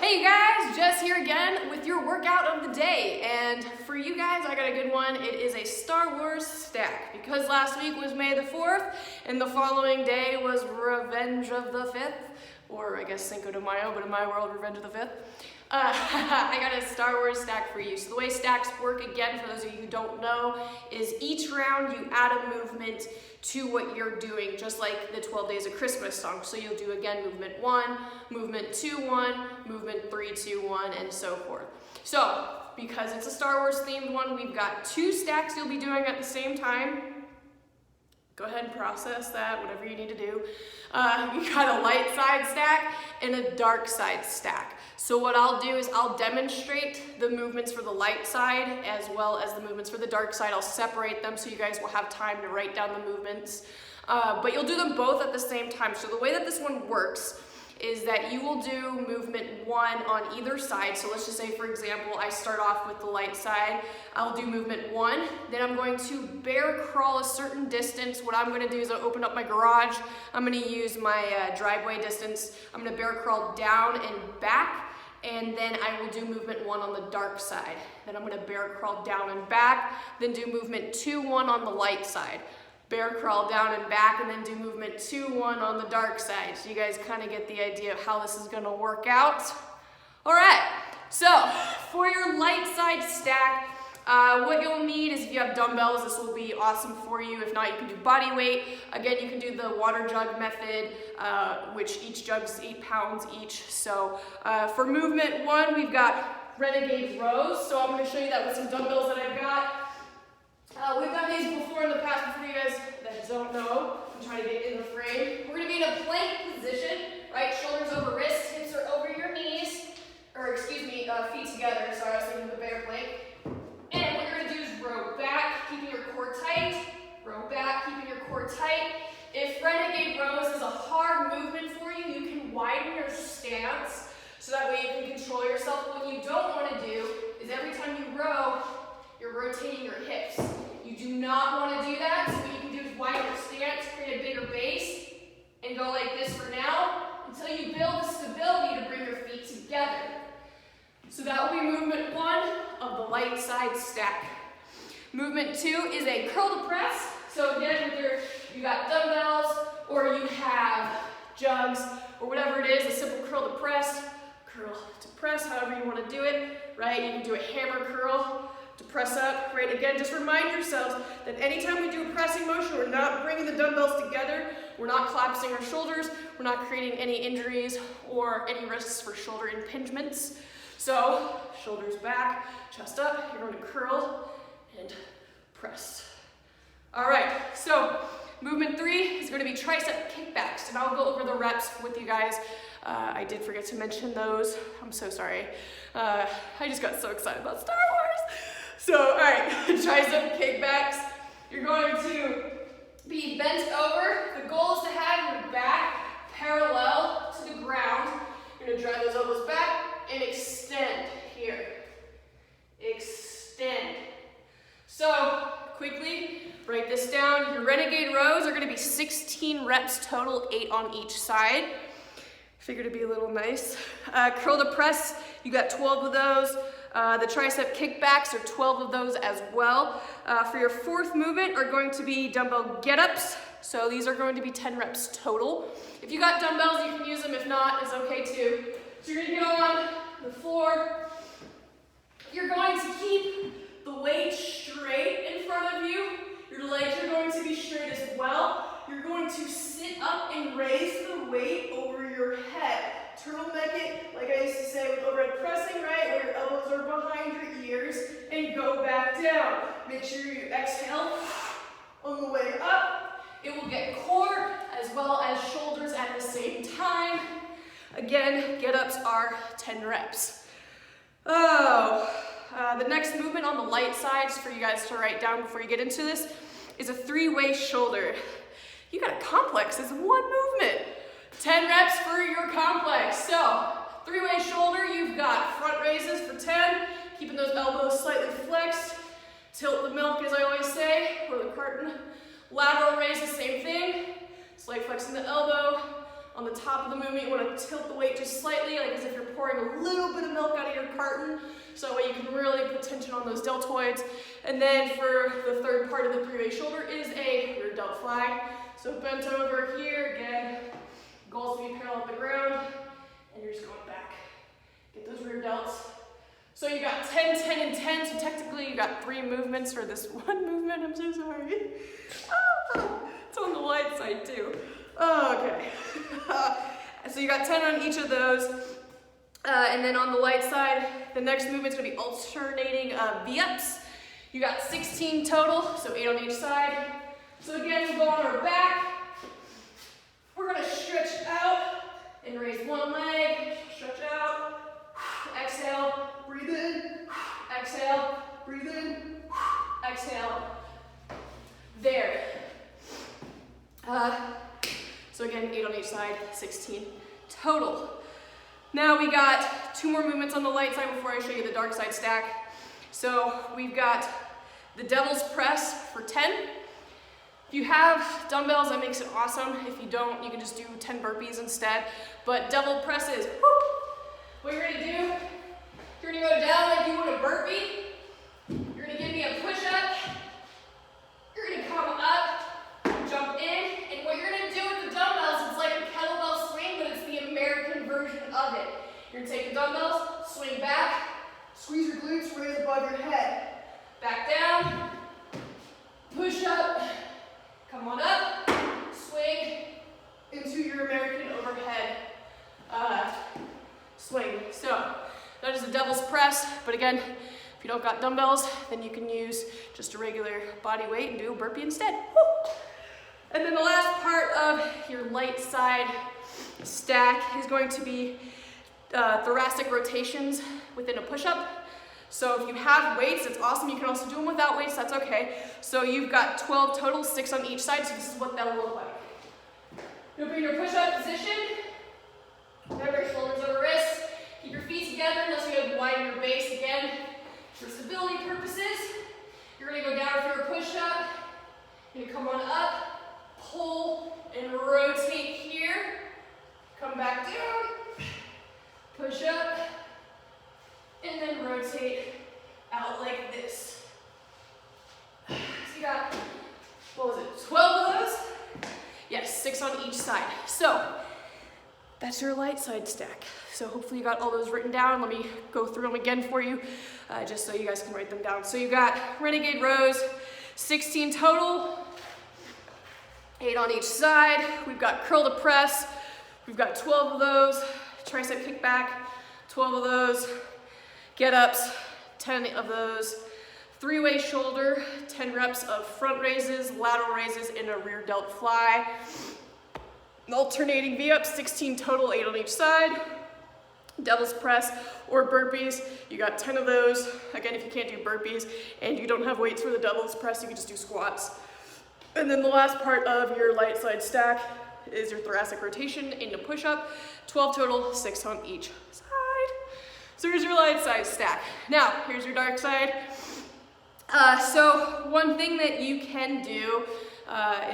Hey you guys, Jess here again with your workout of the day, and for you guys I got a good one. It is a Star Wars stack because last week was May the 4th and the following day was Revenge of the 5th, or I guess Cinco de Mayo, but in my world Revenge of the 5th. I got a Star Wars stack for you. So the way stacks work, again, for those of you who don't know, is each round you add a movement to what you're doing, just like the 12 Days of Christmas song. So you'll do, again, movement 1, movement 2, 1, movement 3, 2, 1, and so forth. So, because it's a Star Wars themed one, we've got 2 stacks you'll be doing at the same time. Go ahead and process that, whatever you need to do. You got a light side stack and a dark side stack. So what I'll do is I'll demonstrate the movements for the light side as well as the movements for the dark side. I'll separate them so you guys will have time to write down the movements. But you'll do them both at the same time. So the way that this one works is that you will do movement 1 on either side. So let's just say, for example, I start off with the light side. I'll do movement 1, then I'm going to bear crawl a certain distance. What I'm gonna do is I'll open up my garage. I'm gonna use my driveway distance. I'm gonna bear crawl down and back, and then I will do movement 1 on the dark side. Then I'm gonna bear crawl down and back, then do movement 2, 1 on the light side. Bear crawl down and back, and then do movement 2, 1 on the dark side. So you guys kind of get the idea of how this is gonna work out. All right, so for your light side stack, what you'll need is if you have dumbbells, this will be awesome for you. If not, you can do body weight. Again, you can do the water jug method, which each jug's 8 pounds each. So for movement 1, we've got renegade rows. So I'm gonna show you that with some dumbbells that I've got. We've done these before in the past, for you guys that don't know. I'm trying to get in the frame. We're gonna be in a plank position, right? Shoulders over wrists, hips are over your knees, or excuse me, feet together. Sorry, I was thinking of the bear plank. And what you're gonna do is row back, keeping your core tight. Row back, keeping your core tight. If renegade rows is a hard movement for you, you can widen your stance, so that way you can control yourself. What you don't wanna do is every time you row, you're rotating your hips. You do not want to do that, so what you can do is widen your stance, create a bigger base, and go like this for now, until you build the stability to bring your feet together. So that will be movement 1 of the light side stack. Movement 2 is a curl to press. So again, whether you got dumbbells, or you have jugs, or whatever it is, a simple curl to press, however you want to do it, right? You can do a hammer curl to press up, right? Again, just remind yourselves that anytime we do a pressing motion, we're not bringing the dumbbells together, we're not collapsing our shoulders, we're not creating any injuries or any risks for shoulder impingements. So, shoulders back, chest up, you're going to curl and press. All right, so movement 3 is going to be tricep kickbacks, and I'll go over the reps with you guys. I did forget to mention those. I'm so sorry. I just got so excited about Star Wars. So, all right, tricep kickbacks. You're going to be bent over. The goal is to have your back parallel to the ground. You're going to drive those elbows back and extend here. Extend. So, quickly, write this down. Your renegade rows are going to be 16 reps total, 8 on each side. Figured it'd be a little nice. Curl to press, you got 12 of those. The tricep kickbacks are 12 of those as well. For your 4th movement are going to be dumbbell get-ups. So these are going to be 10 reps total. If you got dumbbells, you can use them. If not, it's okay too. So you're gonna get on the floor. You're going to keep the weight straight in front of you. Your legs are going to be straight as well. You're going to sit up and raise the weight over your head. Turtleneck it, like I used to say with overhead pressing, right? Where your elbows are behind your ears, and go back down. Make sure you exhale on the way up. It will get core as well as shoulders at the same time. Again, get-ups are 10 reps. The next movement on the light side, just for you guys to write down before you get into this, is a 3-way shoulder. You got a complex as one movement. 10 reps for your complex. So, 3-way shoulder, you've got front raises for 10, keeping those elbows slightly flexed. Tilt the milk, as I always say, or the carton. Lateral raise, the same thing. Slight flexing the elbow On the top of the movement, you want to tilt the weight just slightly, like as if you're pouring a little bit of milk out of your carton, so that way you can really put tension on those deltoids. And then for the third part of the three-way shoulder is a rear delt fly. So bent over here, again, goal is to be parallel with the ground, and you're just going back. Get those rear delts. So you got 10, 10, and 10, so technically you got 3 movements for this one movement. I'm so sorry. Oh, it's on the light side too. Oh, okay. So you got 10 on each of those. And then on the light side, the next movement's gonna be alternating V-ups. You got 16 total, so 8 on each side. So again, we go on our back. We're gonna stretch out and raise one leg, stretch out. Exhale, breathe in, exhale, breathe in, exhale. There. So again, 8 on each side, 16 total. Now we got 2 more movements on the light side before I show you the dark side stack. So we've got the devil's press for 10. If you have dumbbells, that makes it awesome. If you don't, you can just do 10 burpees instead. But devil presses, whoo! What you're gonna do, you're gonna go down like you would a burpee. You're gonna give me a push-up. You're gonna come up, jump in, and what you're gonna do with the dumbbells, it's like a kettlebell swing, but it's the American version of it. You're gonna take the dumbbells, swing back, squeeze your glutes, raise above your head. Back down, push up, come on up, swing into your American overhead swing. So that is the devil's press, but again, if you don't got dumbbells, then you can use just a regular body weight and do a burpee instead. Woo! And then the last part of your light side stack is going to be thoracic rotations within a push-up. So if you have weights, it's awesome. You can also do them without weights, that's okay. So you've got 12 total, 6 on each side, so this is what that'll look like. You'll be in your push-up position. Remember, shoulders over wrists. Keep your feet together unless you have widen your base again. For stability purposes, you're gonna go down for your push-up. You're gonna come on up, pull, and rotate here. Come back down, push up, and then rotate out like this. So you got, what was it, 12 of those? Yes, 6 on each side. So that's your light side stack. So hopefully you got all those written down. Let me go through them again for you, just so you guys can write them down. So you got renegade rows, 16 total, 8 on each side. We've got curl to press. We've got 12 of those. Tricep kickback, 12 of those. Get ups, 10 of those. 3-way shoulder, 10 reps of front raises, lateral raises, and a rear delt fly. Alternating V-ups, 16 total, 8 on each side. Devil's press or burpees, you got 10 of those. Again, if you can't do burpees and you don't have weights for the devil's press, you can just do squats. And then the last part of your light side stack is your thoracic rotation into push-up, 12 total, 6 on each side. So here's your light side stack. Now, here's your dark side. So one thing that you can do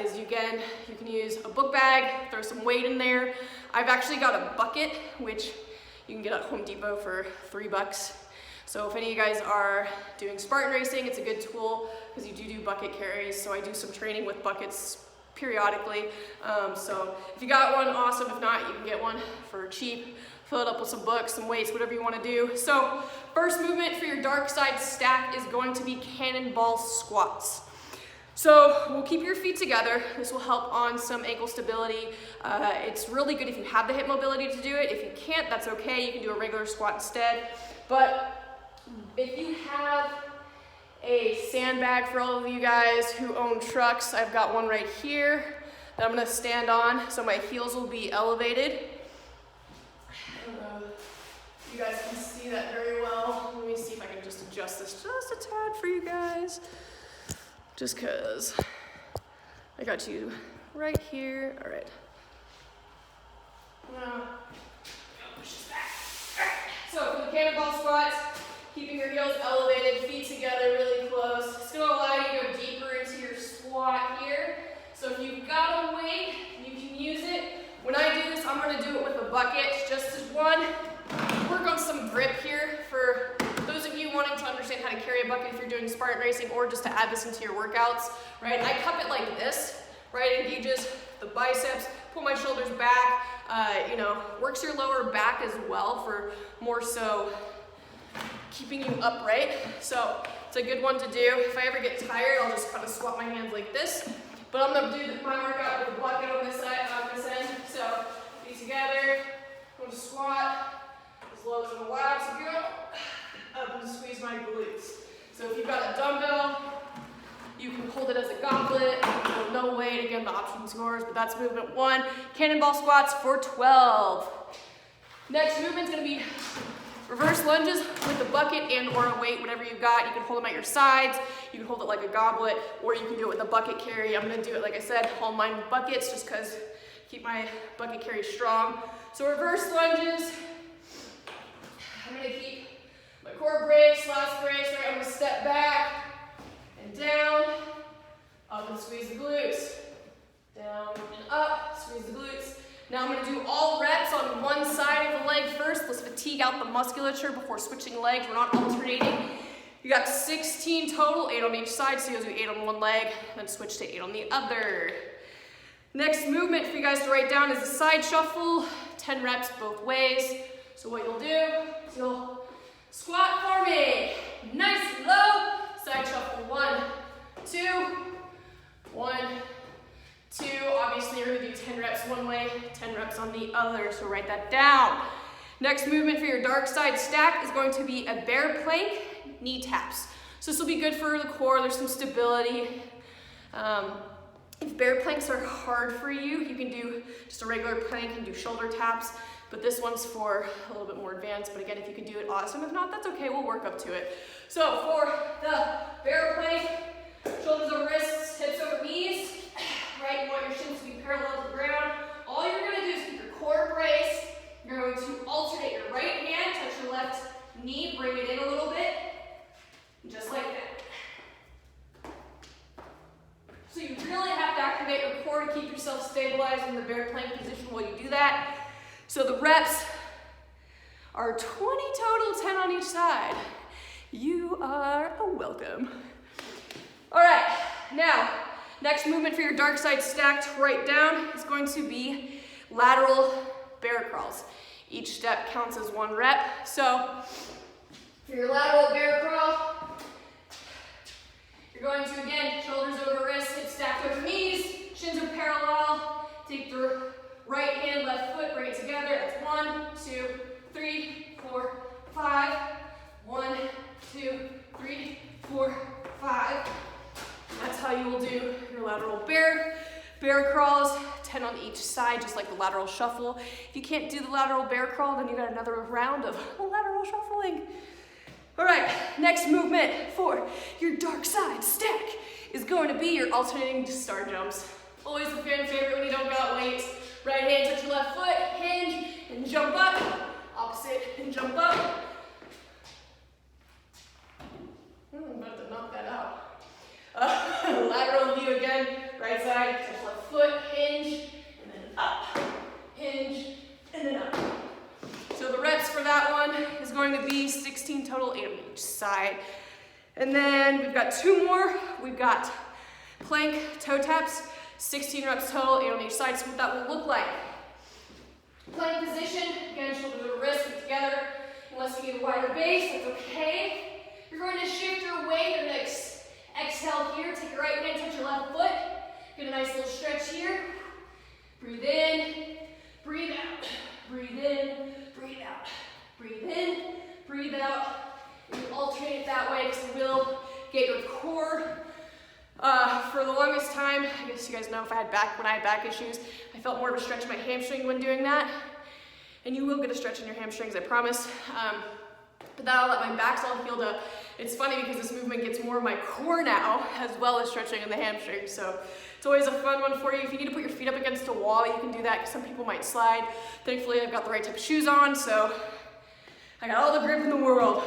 is you can use a book bag, throw some weight in there. I've actually got a bucket, which you can get at Home Depot for $3. So if any of you guys are doing Spartan racing, it's a good tool because you do bucket carries. So I do some training with buckets periodically. So if you got one, awesome. If not, you can get one for cheap. Fill it up with some books, some weights, whatever you want to do. So first movement for your dark side stack is going to be cannonball squats. So we'll keep your feet together. This will help on some ankle stability. It's really good if you have the hip mobility to do it. If you can't, that's okay. You can do a regular squat instead. But if you have a sandbag, for all of you guys who own trucks, I've got one right here that I'm gonna stand on, so my heels will be elevated. I don't know if you guys can see that very well. Let me see if I can just adjust this just a tad for you guys. Just cause I got you right here. All right. Push this back. All right. So for the cannonball squats, keeping your heels elevated, feet together really close. It's gonna allow you to go deeper into your squat here. So if you've got a weight, you can use it. When I do this, I'm bucket, just as one. Work on some grip here for those of you wanting to understand how to carry a bucket if you're doing Spartan racing or just to add this into your workouts, right? I cup it like this, right? Engages the biceps, pull my shoulders back, works your lower back as well for more so keeping you upright. So it's a good one to do. If I ever get tired, I'll just kind of swap my hands like this. But I'm gonna do my workout with a bucket on this side, on this end. So these together, I'm gonna squat as low as I'm allowed to go, up and squeeze my glutes. So if you've got a dumbbell, you can hold it as a goblet, no weight, again, the option scores, but that's movement 1. Cannonball squats for 12. Next movement's gonna be reverse lunges with a bucket and or a weight, whatever you've got. You can hold them at your sides, you can hold it like a goblet, or you can do it with a bucket carry. I'm gonna do it, like I said, all mine with buckets, just because keep my bucket carry strong. So reverse lunges, I'm gonna keep my core brace, last brace, right? I'm gonna step back and down, up and squeeze the glutes, down and up, squeeze the glutes. Now I'm gonna do all reps on one side of the leg first. Let's fatigue out the musculature before switching legs. We're not alternating. You got 16 total, 8 on each side, so you'll do 8 on one leg, then switch to 8 on the other. Next movement for you guys to write down is a side shuffle, 10 reps both ways. So what you'll do is you'll squat for me, nice low, side shuffle, 1, 2, 1, 2. Obviously you're gonna do 10 reps one way, 10 reps on the other, so write that down. Next movement for your dark side stack is going to be a bear plank, knee taps. So this will be good for the core, there's some stability. If bear planks are hard for you, you can do just a regular plank and do shoulder taps, but this one's for a little bit more advanced, but again, if you can do it, awesome. If not, that's okay, we'll work up to it. So for the bear plank, shoulders over wrists, hips over knees, right? You want your shins to be parallel to the ground. All you're gonna do is keep your core braced. You're going to alternate your right hand, touch your left knee, bring it in a little bit, just like that. So you really have to activate your core to keep yourself stabilized in the bear plank position while you do that. So the reps are 20 total, 10 on each side. You are welcome. All right, now, next movement for your dark side stacked right down is going to be lateral bear crawls. Each step counts as 1 rep. So for your lateral bear crawl, you're going to, again, shoulders over wrists, hips stacked over knees, shins are parallel. Take the right hand, left foot, bring it together. That's 1, 2, 3, 4, 5. 1, 2, 3, 4, 5. That's how you will do your lateral bear crawls, 10 on each side, just like the lateral shuffle. If you can't do the lateral bear crawl, then you got another round of lateral shuffling. All right, next movement for your dark side stack is going to be your alternating star jumps. Always a fan favorite when you don't got weights. Right hand, touch your left foot, hinge, and jump up. Opposite, and jump up. I'm about to knock that out. Lateral view again, right side, touch left foot, hinge, and then up, hinge, and then up. So the reps for that one is going to be 16 total, 8 on each side. And then we've got 2 more. We've got plank toe taps, 16 reps total, 8 on each side. So what that will look like. Plank position, again, shoulders over wrists, get together. Unless you need a wider base, that's okay. You're going to shift your weight and exhale here. Take your right hand, touch your left foot. Get a nice little stretch here. Breathe in, breathe out. Breathe in, breathe out. Breathe in, breathe out. And you alternate it that way because it will get your core. For the longest time, I guess you guys know when I had back issues, I felt more of a stretch in my hamstring when doing that. And you will get a stretch in your hamstrings, I promise. But that'll let my back's all healed up. It's funny because this movement gets more of my core now, as well as stretching in the hamstrings. So it's always a fun one for you. If you need to put your feet up against a wall, you can do that because some people might slide. Thankfully, I've got the right type of shoes on, so I got all the grip in the world.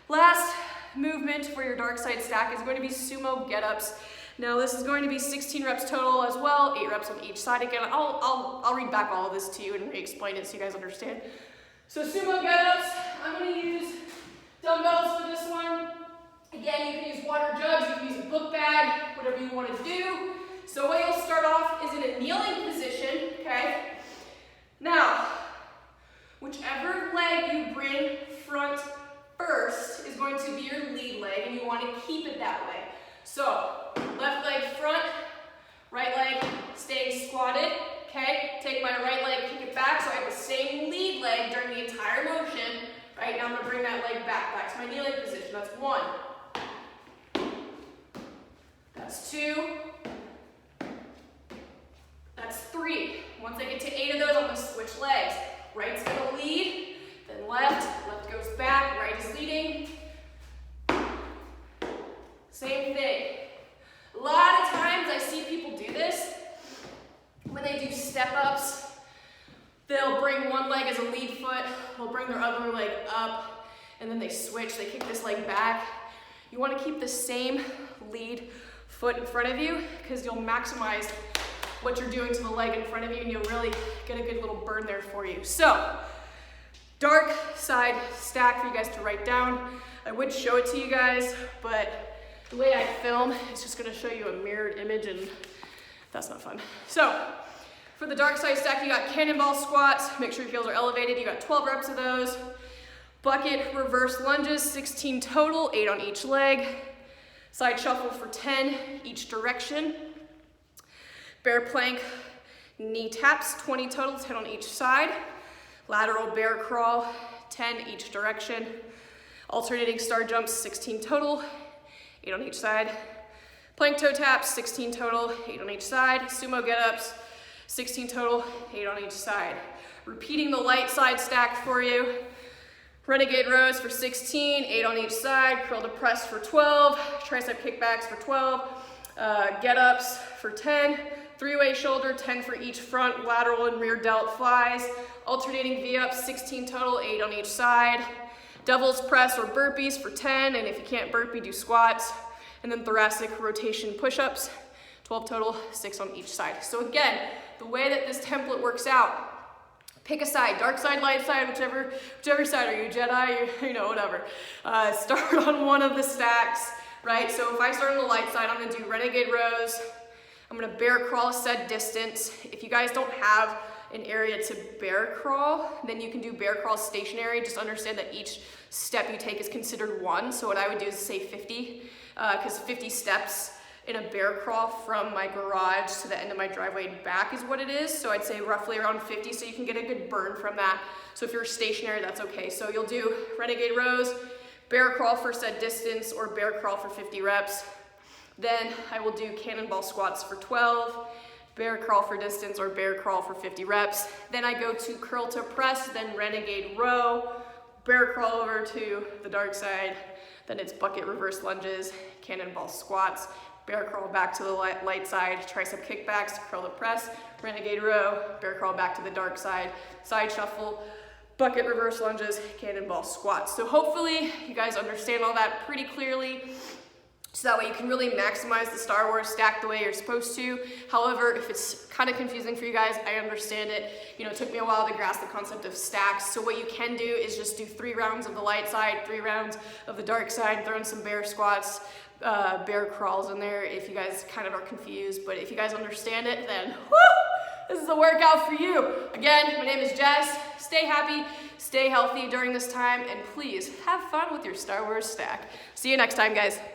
Last movement for your dark side stack is going to be sumo get-ups. Now this is going to be 16 reps total as well, 8 reps on each side. Again, I'll read back all of this to you and re-explain it so you guys understand. So sumo get-ups, I'm going to use dumbbells for this one. Again, you can use water jugs, you can use a book bag, whatever you want to do. So what you'll start off is in a kneeling position, okay? Now, whichever leg you bring front first is going to be your lead leg, and you want to keep it that way. So, left leg front, right leg staying squatted, okay? Take my right leg, kick it back, so I have the same lead leg during the entire motion. Right, now I'm going to bring that leg back to my kneeling position. That's 1. That's 2. That's 3. Once I get to 8 of those, I'm going to switch legs. Right's going to lead, then left goes back, right is leading. Same thing. A lot of times I see people do this. When they do step-ups, they'll bring one leg as a lead foot, they'll bring their other leg up, and then they switch, they kick this leg back. You want to keep the same lead foot in front of you because you'll maximize what you're doing to the leg in front of you and you'll really get a good little burn there for you. So, dark side stack for you guys to write down. I would show it to you guys, but the way I film is just gonna show you a mirrored image and that's not fun. So, for the dark side stack, you got cannonball squats. Make sure your heels are elevated. You got 12 reps of those. Bucket reverse lunges, 16 total, 8 on each leg. Side shuffle for 10 each direction. Bear plank, knee taps, 20 total, 10 on each side. Lateral bear crawl, 10 each direction. Alternating star jumps, 16 total, 8 on each side. Plank toe taps, 16 total, 8 on each side. Sumo get-ups, 16 total, 8 on each side. Repeating the light side stack for you. Renegade rows for 16, 8 on each side. Curl to press for 12. Tricep kickbacks for 12. Get-ups for 10. Three-way shoulder, 10 for each front, lateral and rear delt flies. Alternating V-ups, 16 total, 8 on each side. Devil's press or burpees for 10, and if you can't burpee, do squats. And then thoracic rotation push-ups, 12 total, 6 on each side. So again, the way that this template works out, pick a side, dark side, light side, whichever side. Are you Jedi? You know, whatever. Start on one of the stacks, right? So if I start on the light side, I'm gonna do renegade rows. I'm gonna bear crawl a set distance. If you guys don't have an area to bear crawl, then you can do bear crawl stationary. Just understand that each step you take is considered 1. So what I would do is say 50, because 50 steps in a bear crawl from my garage to the end of my driveway and back is what it is. So I'd say roughly around 50, so you can get a good burn from that. So if you're stationary, that's okay. So you'll do renegade rows, bear crawl for set distance, or bear crawl for 50 reps. Then I will do cannonball squats for 12, bear crawl for distance, or bear crawl for 50 reps. Then I go to curl to press, then renegade row, bear crawl over to the dark side, then it's bucket reverse lunges, cannonball squats, bear crawl back to the light side, tricep kickbacks, curl to press, renegade row, bear crawl back to the dark side shuffle, bucket reverse lunges, cannonball squats. So hopefully you guys understand all that pretty clearly. So that way you can really maximize the Star Wars stack the way you're supposed to. However, if it's kind of confusing for you guys, I understand it. You know, it took me a while to grasp the concept of stacks. So what you can do is just do 3 rounds of the light side, 3 rounds of the dark side, throw in some bear squats, bear crawls in there if you guys kind of are confused. But if you guys understand it, then whoo, this is a workout for you. Again, my name is Jess. Stay happy, stay healthy during this time, and please have fun with your Star Wars stack. See you next time, guys.